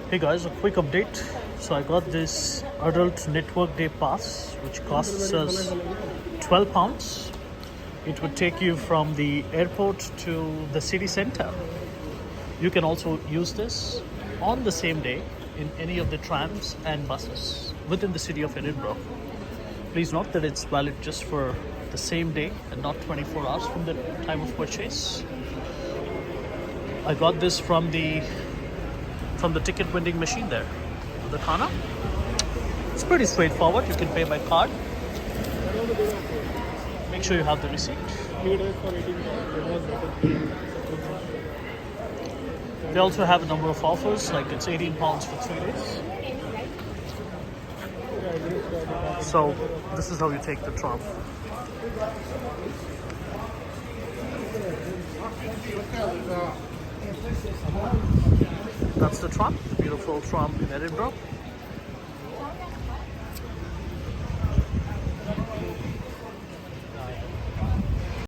Hey guys, a quick update. So I got this adult network day pass which costs us £12. It would take you from the airport to the city center. You can also use this on the same day in any of the trams and buses within the city of Edinburgh. Please note that it's valid just for the same day and not 24 hours from the time of purchase. I got this from the ticket vending machine there, the Kana. It's pretty straightforward. You can pay by card. Make sure you have the receipt. They also have a number of offers, like it's £18 for 3 days. So this is how you take the tram. That's the tram, beautiful tram in Edinburgh.